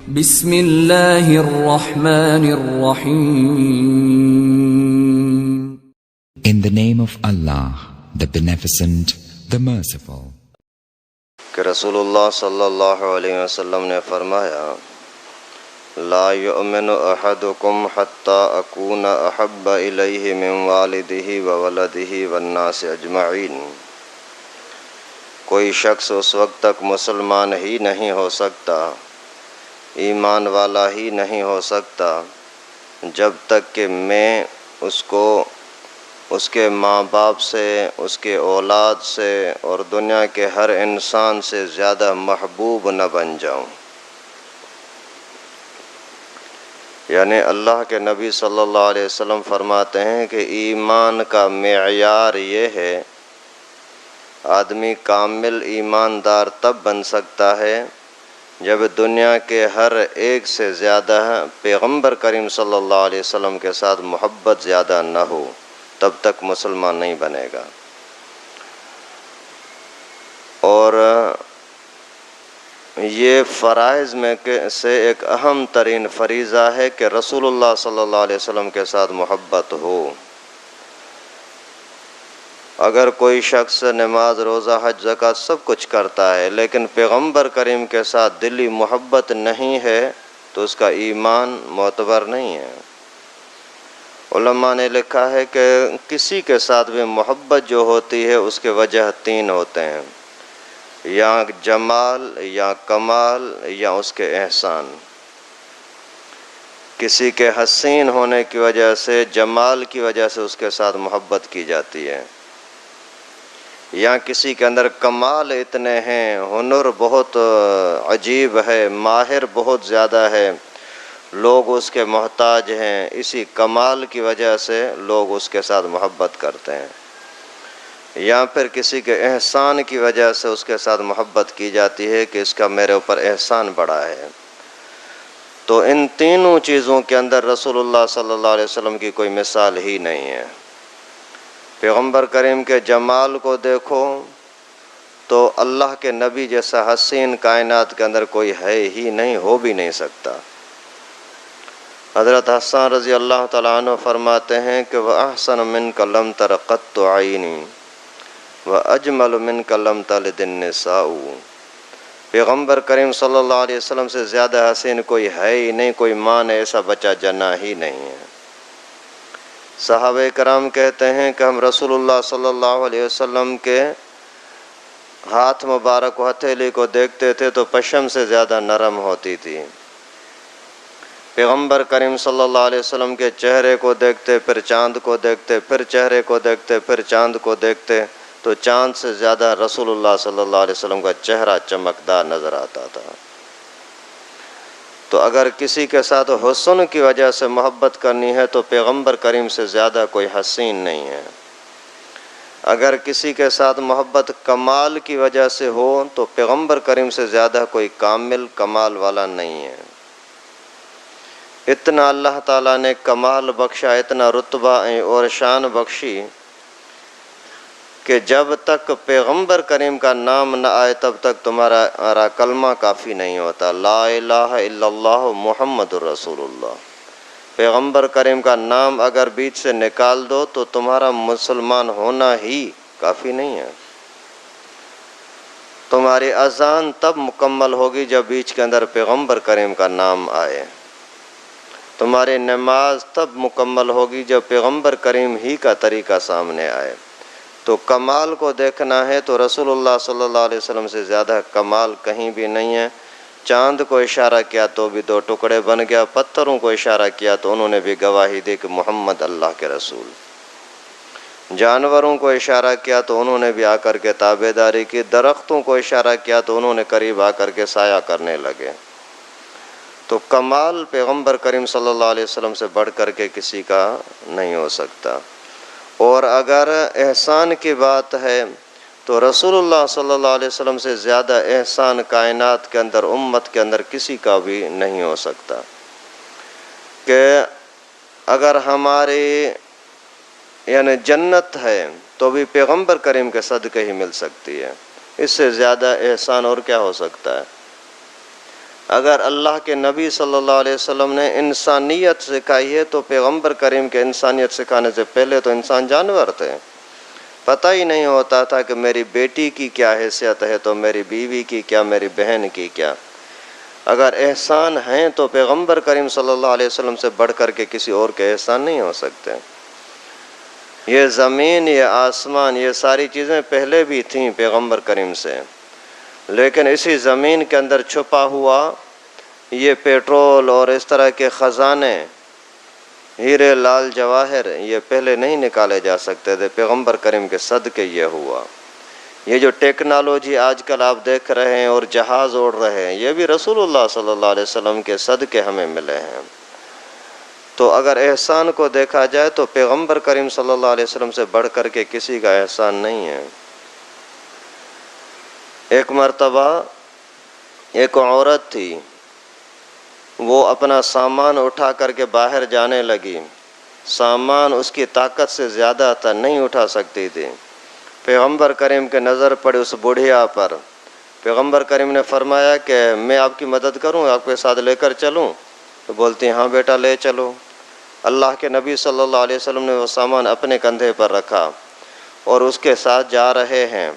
بسم اللہ الرحمن الرحیم. In the name of Allah, the Beneficent, the Merciful. کہ رسول اللہ صلی اللہ علیہ وسلم نے فرمایا لا یؤمن احدکم حتی اکون احب الیہ من والدہ وولدہ والناس اجمعین. کوئی شخص اس وقت تک مسلمان ہی نہیں ہو سکتا، ایمان والا ہی نہیں ہو سکتا، جب تک کہ میں اس کو اس کے ماں باپ سے، اس کے اولاد سے اور دنیا کے ہر انسان سے زیادہ محبوب نہ بن جاؤں. یعنی اللہ کے نبی صلی اللہ علیہ وسلم فرماتے ہیں کہ ایمان کا معیار یہ ہے، آدمی کامل ایماندار تب بن سکتا ہے جب دنیا کے ہر ایک سے زیادہ پیغمبر کریم صلی اللہ علیہ وسلم کے ساتھ محبت زیادہ نہ ہو، تب تک مسلمان نہیں بنے گا. اور یہ فرائض میں سے ایک اہم ترین فریضہ ہے کہ رسول اللہ صلی اللہ علیہ وسلم کے ساتھ محبت ہو. اگر کوئی شخص نماز، روزہ، حج، زکوٰۃ سب کچھ کرتا ہے لیکن پیغمبر کریم کے ساتھ دلی محبت نہیں ہے تو اس کا ایمان معتبر نہیں ہے. علماء نے لکھا ہے کہ کسی کے ساتھ بھی محبت جو ہوتی ہے اس کے وجہ تین ہوتے ہیں، یا جمال، یا کمال، یا اس کے احسان. کسی کے حسین ہونے کی وجہ سے، جمال کی وجہ سے اس کے ساتھ محبت کی جاتی ہے، یا کسی کے اندر کمال اتنے ہیں، ہنر بہت عجیب ہے، ماہر بہت زیادہ ہے، لوگ اس کے محتاج ہیں، اسی کمال کی وجہ سے لوگ اس کے ساتھ محبت کرتے ہیں. یا پھر کسی کے احسان کی وجہ سے اس کے ساتھ محبت کی جاتی ہے کہ اس کا میرے اوپر احسان بڑا ہے. تو ان تینوں چیزوں کے اندر رسول اللہ صلی اللہ علیہ وسلم کی کوئی مثال ہی نہیں ہے. پیغمبر کریم کے جمال کو دیکھو تو اللہ کے نبی جیسا حسین کائنات کے اندر کوئی ہے ہی نہیں، ہو بھی نہیں سکتا. حضرت حسان رضی اللہ تعالیٰ عنہ فرماتے ہیں کہ وَأَحْسَنُ مِنْكَ لَمْ تَرَ قَطُّ عَيْنِي وَأَجْمَلُ مِنْكَ لَمْ تَلِدِ النِّسَاءُ. پیغمبر کریم صلی اللہ علیہ وسلم سے زیادہ حسین کوئی ہے ہی نہیں، کوئی ماں نے ایسا بچہ جنا ہی نہیں ہے. صحابہ کرام کہتے ہیں کہ ہم رسول اللہ صلی اللہ علیہ وسلم کے ہاتھ مبارک و ہتھیلی کو دیکھتے تھے تو پشم سے زیادہ نرم ہوتی تھی. پیغمبر کریم صلی اللہ علیہ وسلم کے چہرے کو دیکھتے، پھر چاند کو دیکھتے، پھر چہرے کو دیکھتے، پھر چاند کو دیکھتے تو چاند سے زیادہ رسول اللہ صلی اللہ علیہ وسلم کا چہرہ چمکدار نظر آتا تھا. تو اگر کسی کے ساتھ حسن کی وجہ سے محبت کرنی ہے تو پیغمبر کریم سے زیادہ کوئی حسین نہیں ہے. اگر کسی کے ساتھ محبت کمال کی وجہ سے ہو تو پیغمبر کریم سے زیادہ کوئی کامل کمال والا نہیں ہے. اتنا اللہ تعالیٰ نے کمال بخشا، اتنا رتبہ اور شان بخشی کہ جب تک پیغمبر کریم کا نام نہ آئے تب تک تمہارا کلمہ کافی نہیں ہوتا. لا الہ الا اللہ محمد رسول اللہ. پیغمبر کریم کا نام اگر بیچ سے نکال دو تو تمہارا مسلمان ہونا ہی کافی نہیں ہے. تمہاری اذان تب مکمل ہوگی جب بیچ کے اندر پیغمبر کریم کا نام آئے. تمہاری نماز تب مکمل ہوگی جب پیغمبر کریم ہی کا طریقہ سامنے آئے. تو کمال کو دیکھنا ہے تو رسول اللہ صلی اللہ علیہ وسلم سے زیادہ کمال کہیں بھی نہیں ہے. چاند کو اشارہ کیا تو بھی دو ٹکڑے بن گیا، پتھروں کو اشارہ کیا تو انہوں نے بھی گواہی دی کہ محمد اللہ کے رسول. جانوروں کو اشارہ کیا تو انہوں نے بھی آ کر کے تابع داری کی، درختوں کو اشارہ کیا تو انہوں نے قریب آ کر کے سایہ کرنے لگے. تو کمال پیغمبر کریم صلی اللہ علیہ وسلم سے بڑھ کر کے کسی کا نہیں ہو سکتا. اور اگر احسان کی بات ہے تو رسول اللہ صلی اللہ علیہ وسلم سے زیادہ احسان کائنات کے اندر، امت کے اندر کسی کا بھی نہیں ہو سکتا. کہ اگر ہماری یعنی جنت ہے تو بھی پیغمبر کریم کے صدقے ہی مل سکتی ہے. اس سے زیادہ احسان اور کیا ہو سکتا ہے. اگر اللہ کے نبی صلی اللہ علیہ وسلم نے انسانیت سکھائی ہے تو پیغمبر کریم کے انسانیت سکھانے سے پہلے تو انسان جانور تھے، پتہ ہی نہیں ہوتا تھا کہ میری بیٹی کی کیا حیثیت ہے تو میری بیوی کی کیا، میری بہن کی کیا۔ اگر احسان ہیں تو پیغمبر کریم صلی اللہ علیہ وسلم سے بڑھ کر کے کسی اور کے احسان نہیں ہو سکتے۔ یہ زمین، یہ آسمان، یہ ساری چیزیں پہلے بھی تھیں پیغمبر کریم سے، لیکن اسی زمین کے اندر چھپا ہوا یہ پیٹرول اور اس طرح کے خزانے، ہیرے لال جواہر، یہ پہلے نہیں نکالے جا سکتے تھے، پیغمبر کریم کے صدقے یہ ہوا۔ یہ جو ٹیکنالوجی آج کل آپ دیکھ رہے ہیں اور جہاز اڑ رہے ہیں، یہ بھی رسول اللہ صلی اللہ علیہ وسلم کے صدقے ہمیں ملے ہیں۔ تو اگر احسان کو دیکھا جائے تو پیغمبر کریم صلی اللہ علیہ وسلم سے بڑھ کر کے کسی کا احسان نہیں ہے۔ ایک مرتبہ ایک عورت تھی، وہ اپنا سامان اٹھا کر کے باہر جانے لگی، سامان اس کی طاقت سے زیادہ تھا، نہیں اٹھا سکتی تھی۔ پیغمبر کریم کے نظر پڑی اس بڑھیا پر، پیغمبر کریم نے فرمایا کہ میں آپ کی مدد کروں، آپ کے ساتھ لے کر چلوں؟ تو بولتی ہاں بیٹا لے چلو۔ اللہ کے نبی صلی اللہ علیہ وسلم نے وہ سامان اپنے کندھے پر رکھا اور اس کے ساتھ جا رہے ہیں،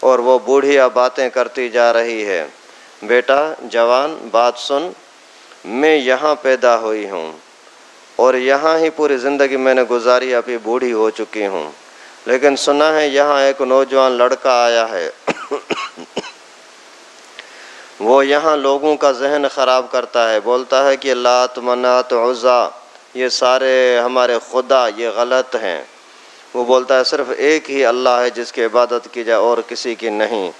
اور وہ بوڑھیا باتیں کرتی جا رہی ہے، بیٹا جوان بات سن، میں یہاں پیدا ہوئی ہوں اور یہاں ہی پوری زندگی میں نے گزاری، ابھی بوڑھی ہو چکی ہوں، لیکن سنا ہے یہاں ایک نوجوان لڑکا آیا ہے وہ یہاں لوگوں کا ذہن خراب کرتا ہے، بولتا ہے کہ لات منات عزا یہ سارے ہمارے خدا یہ غلط ہیں، وہ بولتا ہے صرف ایک ہی اللہ ہے جس کی عبادت کی جائے اور کسی کی نہیں۔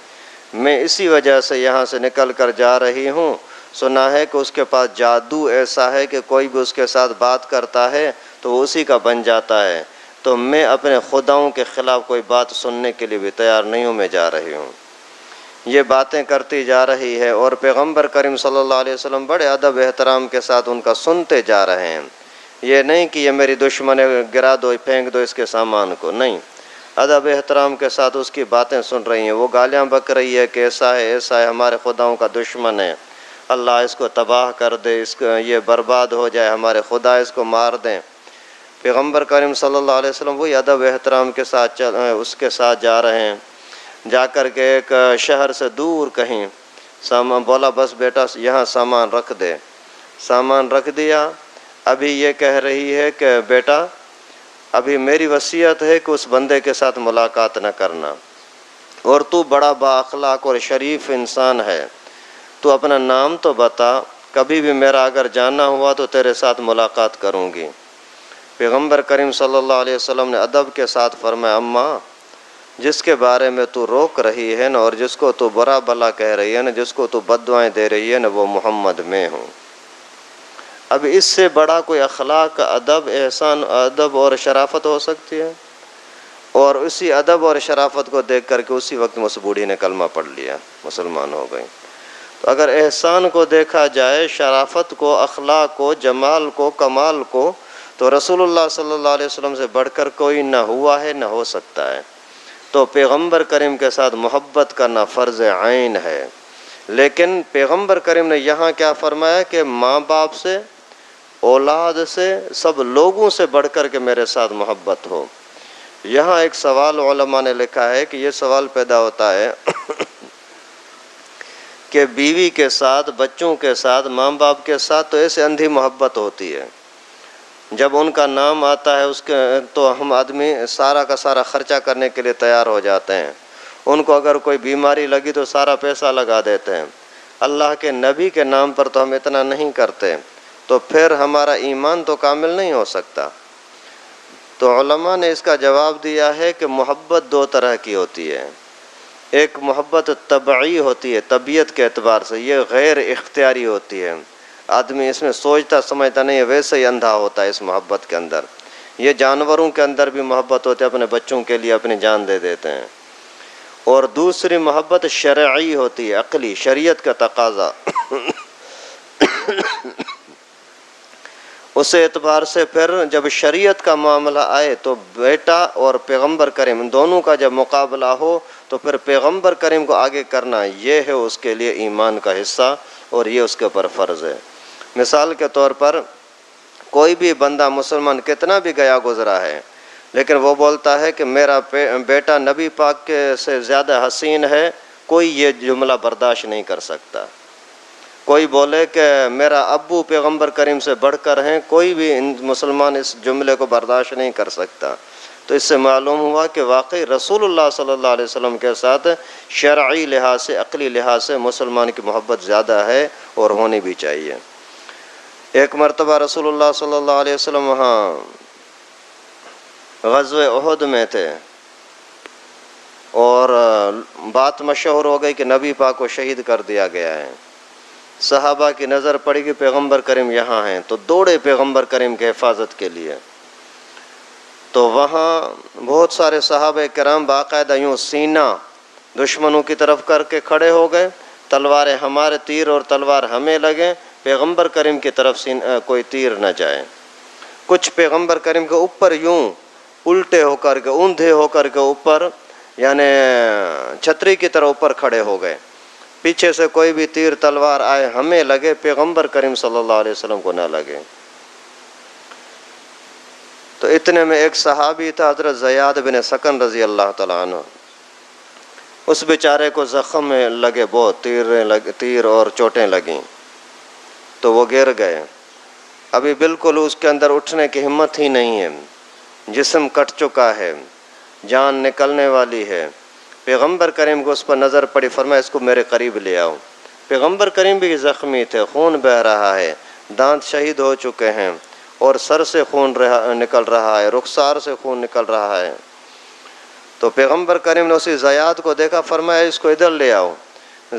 میں اسی وجہ سے یہاں سے نکل کر جا رہی ہوں، سنا ہے کہ اس کے پاس جادو ایسا ہے کہ کوئی بھی اس کے ساتھ بات کرتا ہے تو وہ اسی کا بن جاتا ہے، تو میں اپنے خداؤں کے خلاف کوئی بات سننے کے لیے بھی تیار نہیں ہوں، میں جا رہی ہوں۔ یہ باتیں کرتی جا رہی ہے اور پیغمبر کریم صلی اللہ علیہ وسلم بڑے ادب احترام کے ساتھ ان کا سنتے جا رہے ہیں۔ یہ نہیں کہ یہ میری دشمن ہے گرا دو پھینک دو اس کے سامان کو، نہیں، ادب احترام کے ساتھ اس کی باتیں سن رہی ہیں۔ وہ گالیاں بک رہی ہے کہ ایسا ہے ہمارے خداؤں کا دشمن ہے، اللہ اس کو تباہ کر دے، اس کو یہ برباد ہو جائے، ہمارے خدا اس کو مار دیں۔ پیغمبر کریم صلی اللہ علیہ وسلم وہی ادب احترام کے ساتھ اس کے ساتھ جا رہے ہیں۔ جا کر کے ایک شہر سے دور کہیں سامان بولا، بس بیٹا یہاں سامان رکھ دے، سامان رکھ دیا۔ ابھی یہ کہہ رہی ہے کہ بیٹا ابھی میری وصیت ہے کہ اس بندے کے ساتھ ملاقات نہ کرنا، اور تو بڑا با اخلاق اور شریف انسان ہے، تو اپنا نام تو بتا، کبھی بھی میرا اگر جانا ہوا تو تیرے ساتھ ملاقات کروں گی۔ پیغمبر کریم صلی اللہ علیہ وسلم نے ادب کے ساتھ فرمایا، اماں جس کے بارے میں تو روک رہی ہے نا، اور جس کو تو برا بھلا کہہ رہی ہے نا، جس کو تو بد دعائیں دے رہی ہے نا، وہ محمد میں ہوں۔ اب اس سے بڑا کوئی اخلاق، ادب، احسان، ادب اور شرافت ہو سکتی ہے؟ اور اسی ادب اور شرافت کو دیکھ کر کے اسی وقت اس بوڑھی نے کلمہ پڑھ لیا، مسلمان ہو گئی۔ تو اگر احسان کو دیکھا جائے، شرافت کو، اخلاق کو، جمال کو، کمال کو، تو رسول اللہ صلی اللہ علیہ وسلم سے بڑھ کر کوئی نہ ہوا ہے نہ ہو سکتا ہے۔ تو پیغمبر کریم کے ساتھ محبت کرنا فرض عین ہے، لیکن پیغمبر کریم نے یہاں کیا فرمایا کہ ماں باپ سے، اولاد سے، سب لوگوں سے بڑھ کر کے میرے ساتھ محبت ہو۔ یہاں ایک سوال علماء نے لکھا ہے کہ یہ سوال پیدا ہوتا ہے کہ بیوی کے ساتھ، بچوں کے ساتھ، ماں باپ کے ساتھ تو ایسے اندھی محبت ہوتی ہے، جب ان کا نام آتا ہے اس کے تو ہم آدمی سارا کا سارا خرچہ کرنے کے لیے تیار ہو جاتے ہیں، ان کو اگر کوئی بیماری لگی تو سارا پیسہ لگا دیتے ہیں۔ اللہ کے نبی کے نام پر تو ہم اتنا نہیں کرتے، تو پھر ہمارا ایمان تو کامل نہیں ہو سکتا۔ تو علماء نے اس کا جواب دیا ہے کہ محبت دو طرح کی ہوتی ہے، ایک محبت طبعی ہوتی ہے، طبیعت کے اعتبار سے، یہ غیر اختیاری ہوتی ہے، آدمی اس میں سوچتا سمجھتا نہیں ہے، ویسے ہی اندھا ہوتا ہے اس محبت کے اندر۔ یہ جانوروں کے اندر بھی محبت ہوتی ہے، اپنے بچوں کے لیے اپنی جان دے دیتے ہیں۔ اور دوسری محبت شرعی ہوتی ہے، عقلی، شریعت کا تقاضا اس اعتبار سے پھر جب شریعت کا معاملہ آئے تو بیٹا اور پیغمبر کریم ان دونوں کا جب مقابلہ ہو تو پھر پیغمبر کریم کو آگے کرنا یہ ہے اس کے لیے ایمان کا حصہ اور یہ اس کے اوپر فرض ہے۔ مثال کے طور پر کوئی بھی بندہ مسلمان کتنا بھی گیا گزرا ہے لیکن وہ بولتا ہے کہ میرا بیٹا نبی پاک کے سے زیادہ حسین ہے، کوئی یہ جملہ برداشت نہیں کر سکتا۔ کوئی بولے کہ میرا ابو پیغمبر کریم سے بڑھ کر ہیں، کوئی بھی مسلمان اس جملے کو برداشت نہیں کر سکتا۔ تو اس سے معلوم ہوا کہ واقعی رسول اللہ صلی اللہ علیہ وسلم کے ساتھ شرعی لحاظ سے عقلی لحاظ سے مسلمان کی محبت زیادہ ہے اور ہونی بھی چاہیے۔ ایک مرتبہ رسول اللہ صلی اللہ علیہ وسلم وہاں غزوہ احد میں تھے اور بات مشہور ہو گئی کہ نبی پاک کو شہید کر دیا گیا ہے۔ صحابہ کی نظر پڑی کہ پیغمبر کریم یہاں ہیں تو دوڑے پیغمبر کریم کے حفاظت کے لیے۔ تو وہاں بہت سارے صحابہ کرام باقاعدہ یوں سینہ دشمنوں کی طرف کر کے کھڑے ہو گئے، تلواریں ہمارے، تیر اور تلوار ہمیں لگیں، پیغمبر کریم کی طرف کوئی تیر نہ جائے۔ کچھ پیغمبر کریم کے اوپر یوں الٹے ہو کر کے، اوندھے ہو کر کے اوپر، یعنی چھتری کی طرح اوپر کھڑے ہو گئے، پیچھے سے کوئی بھی تیر تلوار آئے ہمیں لگے، پیغمبر کریم صلی اللہ علیہ وسلم کو نہ لگے۔ تو اتنے میں ایک صحابی تھا حضرت زیاد بن سکن رضی اللہ تعالیٰ عنہ، اس بیچارے کو زخم میں لگے، بہت تیر اور چوٹیں لگیں تو وہ گر گئے۔ ابھی بالکل اس کے اندر اٹھنے کی ہمت ہی نہیں ہے، جسم کٹ چکا ہے، جان نکلنے والی ہے۔ پیغمبر کریم کو اس پر نظر پڑی، فرمایا اس کو میرے قریب لے آؤ۔ پیغمبر کریم بھی زخمی تھے، خون بہہ رہا ہے، دانت شہید ہو چکے ہیں اور سر سے خون نکل رہا ہے، رخسار سے خون نکل رہا ہے۔ تو پیغمبر کریم نے اسی زیاد کو دیکھا، فرمایا اس کو ادھر لے آؤ۔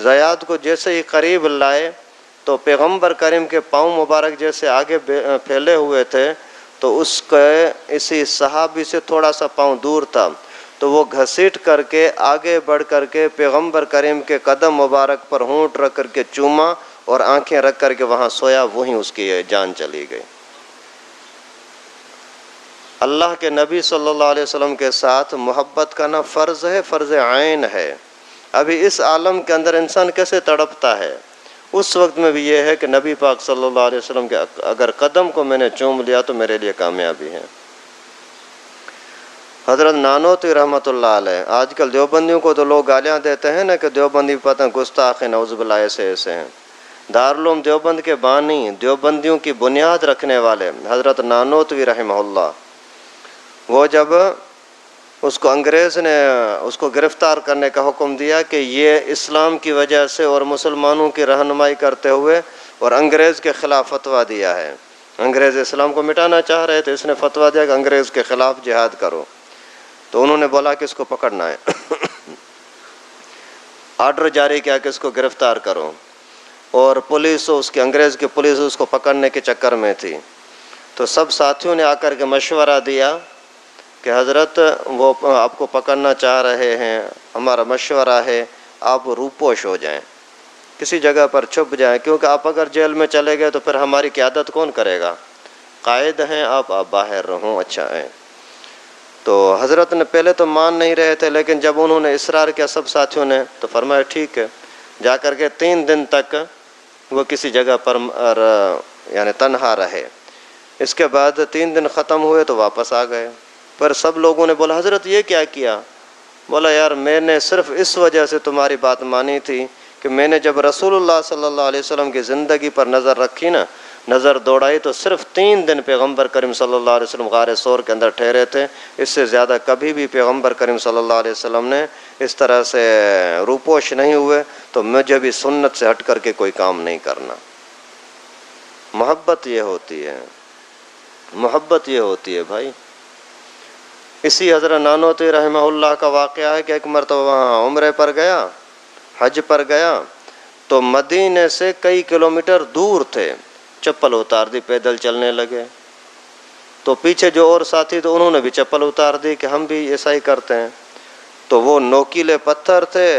زیاد کو جیسے ہی قریب لائے تو پیغمبر کریم کے پاؤں مبارک جیسے آگے پھیلے ہوئے تھے تو اس کے اسی صحابی سے تھوڑا سا پاؤں دور تھا، تو وہ گھسیٹ کر کے آگے بڑھ کر کے پیغمبر کریم کے قدم مبارک پر ہونٹ رکھ کر کے چوما اور آنکھیں رکھ کر کے وہاں سویا، وہیں اس کی جان چلی گئی۔ اللہ کے نبی صلی اللہ علیہ وسلم کے ساتھ محبت کا نہ فرض ہے، فرض عین ہے۔ ابھی اس عالم کے اندر انسان کیسے تڑپتا ہے، اس وقت میں بھی یہ ہے کہ نبی پاک صلی اللہ علیہ وسلم کے اگر قدم کو میں نے چوم لیا تو میرے لیے کامیابی ہے۔ حضرت نانوتوی رحمۃ اللہ علیہ، آج کل دیوبندیوں کو تو لوگ گالیاں دیتے ہیں نا کہ دیوبندی پتہ گستاخ ہیں، نعوذ باللہ، ایسے ہیں۔ دارالعلوم دیوبند کے بانی، دیوبندیوں کی بنیاد رکھنے والے حضرت نانوتوی رحمہ اللہ، وہ جب اس کو انگریز نے اس کو گرفتار کرنے کا حکم دیا کہ یہ اسلام کی وجہ سے اور مسلمانوں کی رہنمائی کرتے ہوئے اور انگریز کے خلاف فتویٰ دیا ہے، انگریز اسلام کو مٹانا چاہ رہے تھے، اس نے فتویٰ دیا کہ انگریز کے خلاف جہاد کرو، تو انہوں نے بولا کہ اس کو پکڑنا ہے، آرڈر جاری کیا کہ اس کو گرفتار کرو، اور پولیس اس کی انگریز کی پولیس اس کو پکڑنے کے چکر میں تھی۔ تو سب ساتھیوں نے آ کر کے مشورہ دیا کہ حضرت وہ آپ کو پکڑنا چاہ رہے ہیں، ہمارا مشورہ ہے آپ روپوش ہو جائیں، کسی جگہ پر چھپ جائیں، کیونکہ آپ اگر جیل میں چلے گئے تو پھر ہماری قیادت کون کرے گا، قائد ہیں آپ باہر رہوں، اچھا ہے۔ تو حضرت نے پہلے تو مان نہیں رہے تھے، لیکن جب انہوں نے اصرار کیا سب ساتھیوں نے تو فرمایا ٹھیک ہے۔ جا کر کے 3 دن تک وہ کسی جگہ پر یعنی تنہا رہے۔ اس کے بعد 3 دن ختم ہوئے تو واپس آ گئے۔ پر سب لوگوں نے بولا حضرت یہ کیا کیا؟ بولا یار میں نے صرف اس وجہ سے تمہاری بات مانی تھی کہ میں نے جب رسول اللہ صلی اللہ علیہ وسلم کی زندگی پر نظر رکھی نا، نظر دوڑائی، تو صرف 3 دن پیغمبر کریم صلی اللہ علیہ وسلم غار ثور کے اندر ٹھہرے تھے، اس سے زیادہ کبھی بھی پیغمبر کریم صلی اللہ علیہ وسلم نے اس طرح سے روپوش نہیں ہوئے، تو مجھے بھی سنت سے ہٹ کر کے کوئی کام نہیں کرنا۔ محبت یہ ہوتی ہے، محبت یہ ہوتی ہے بھائی۔ اسی حضرت نانوتوی رحمہ اللہ کا واقعہ ہے کہ ایک مرتبہ وہاں عمرے پر گیا، حج پر گیا، تو مدینے سے کئی کلومیٹر دور تھے، چپل اتار دی، پیدل چلنے لگے۔ تو پیچھے جو اور ساتھی تو انہوں نے بھی چپل اتار دی کہ ہم بھی ایسا ہی کرتے ہیں۔ تو وہ نوکیلے پتھر تھے،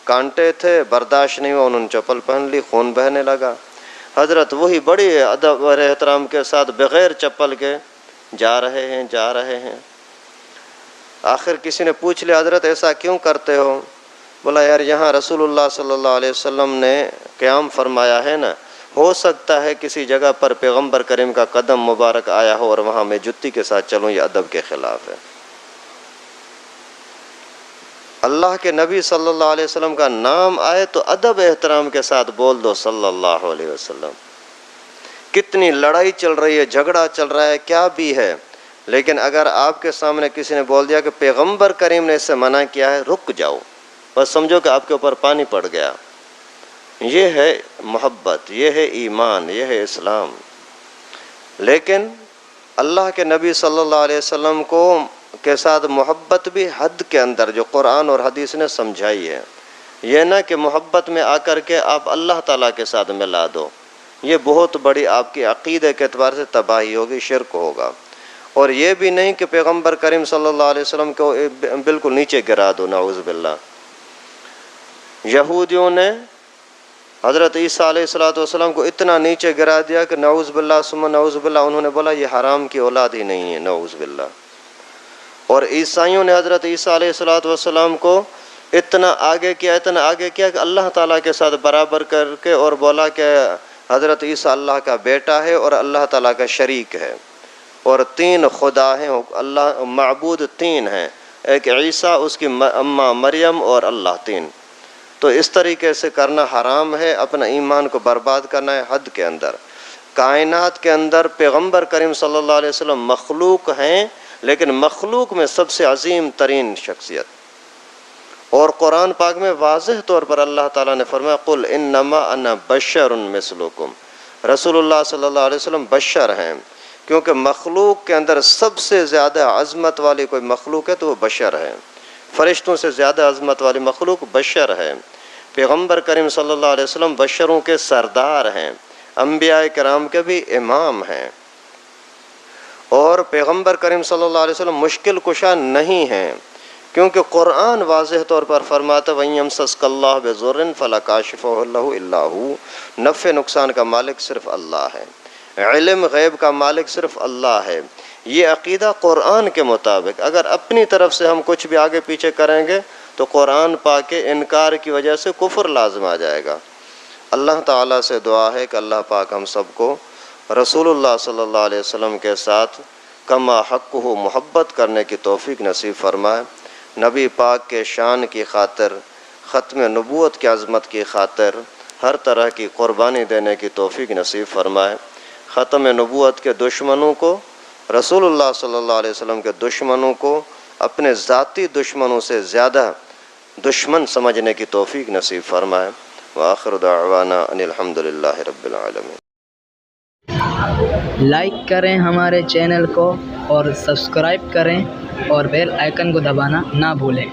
کانٹے تھے، برداشت نہیں ہوا، انہوں نے چپل پہن لی، خون بہنے لگا۔ حضرت وہی بڑی ادب اور احترام کے ساتھ بغیر چپل کے جا رہے ہیں. آخر کسی نے پوچھ لیا حضرت ایسا کیوں کرتے ہو؟ بولا یار یہاں رسول اللہ صلی اللہ علیہ وسلم نے قیام فرمایا ہے نا، ہو سکتا ہے کسی جگہ پر پیغمبر کریم کا قدم مبارک آیا ہو اور وہاں میں جتی کے ساتھ چلوں، یہ ادب کے خلاف ہے. اللہ کے نبی صلی اللہ علیہ وسلم کا نام آئے تو ادب احترام کے ساتھ بول دو صلی اللہ علیہ وسلم. کتنی لڑائی چل رہی ہے، جھگڑا چل رہا ہے، کیا بھی ہے، لیکن اگر آپ کے سامنے کسی نے بول دیا کہ پیغمبر کریم نے اس سے منع کیا ہے، رک جاؤ، بس سمجھو کہ آپ کے اوپر پانی پڑ گیا. یہ ہے محبت، یہ ہے ایمان، یہ ہے اسلام. لیکن اللہ کے نبی صلی اللہ علیہ وسلم کو کے ساتھ محبت بھی حد کے اندر جو قرآن اور حدیث نے سمجھائی ہے. یہ نہ کہ محبت میں آ کر کے آپ اللہ تعالیٰ کے ساتھ ملا دو، یہ بہت بڑی آپ کی عقیدے کے اعتبار سے تباہی ہوگی، شرک ہوگا. اور یہ بھی نہیں کہ پیغمبر کریم صلی اللہ علیہ وسلم کو بالکل نیچے گرا دو، نعوذ باللہ. یہودیوں نے حضرت عیسیٰ علیہ الصلوۃ والسلام کو اتنا نیچے گرا دیا کہ نعوذ باللہ ثم نعوذ باللہ، انہوں نے بولا یہ حرام کی اولاد ہی نہیں ہے، نعوذ باللہ. اور عیسائیوں نے حضرت عیسیٰ علیہ الصلوۃ والسلام کو اتنا آگے کیا کہ اللہ تعالیٰ کے ساتھ برابر کر کے اور بولا کہ حضرت عیسیٰ اللہ کا بیٹا ہے اور اللہ تعالیٰ کا شریک ہے، اور تین خدا ہیں، اللہ معبود تین ہیں، ایک عیسیٰ، اس کی اماں مریم اور اللہ، تین. تو اس طریقے سے کرنا حرام ہے، اپنا ایمان کو برباد کرنا ہے حد کے اندر. کائنات کے اندر پیغمبر کریم صلی اللہ علیہ وسلم مخلوق ہیں، لیکن مخلوق میں سب سے عظیم ترین شخصیت. اور قرآن پاک میں واضح طور پر اللہ تعالیٰ نے فرمایا قل انما انا بشر مثلکم. رسول اللہ صلی اللہ علیہ وسلم بشر ہیں، کیونکہ مخلوق کے اندر سب سے زیادہ عظمت والی کوئی مخلوق ہے تو وہ بشر ہے. فرشتوں سے زیادہ عظمت والی مخلوق بشر ہے. پیغمبر کریم صلی اللہ علیہ وسلم بشروں کے سردار ہیں، انبیاء کرام کے بھی امام ہیں. اور پیغمبر کریم صلی اللہ علیہ وسلم مشکل کشا نہیں ہیں، کیونکہ قرآن واضح طور پر فرماتا وَإِن يَمْسَسْكَ اللَّهُ بِضُرٍّ فَلَا كَاشِفَ لَهُ إِلَّا هُوَ. نفع نقصان کا مالک صرف اللہ ہے، علم غیب کا مالک صرف اللہ ہے. یہ عقیدہ قرآن کے مطابق. اگر اپنی طرف سے ہم کچھ بھی آگے پیچھے کریں گے تو قرآن پاک کے انکار کی وجہ سے کفر لازم آ جائے گا. اللہ تعالیٰ سے دعا ہے کہ اللہ پاک ہم سب کو رسول اللہ صلی اللہ علیہ وسلم کے ساتھ کما حق ہو محبت کرنے کی توفیق نصیب فرمائے. نبی پاک کے شان کی خاطر، ختم نبوت کی عظمت کی خاطر ہر طرح کی قربانی دینے کی توفیق نصیب فرمائے. ختم نبوت کے دشمنوں کو، رسول اللہ صلی اللہ علیہ وسلم کے دشمنوں کو اپنے ذاتی دشمنوں سے زیادہ دشمن سمجھنے کی توفیق نصیب فرمائے. وآخر دعوانا ان الحمد للہ رب العالمین. لائک کریں ہمارے چینل کو اور سبسکرائب کریں اور بیل آئیکن کو دبانا نہ بھولیں.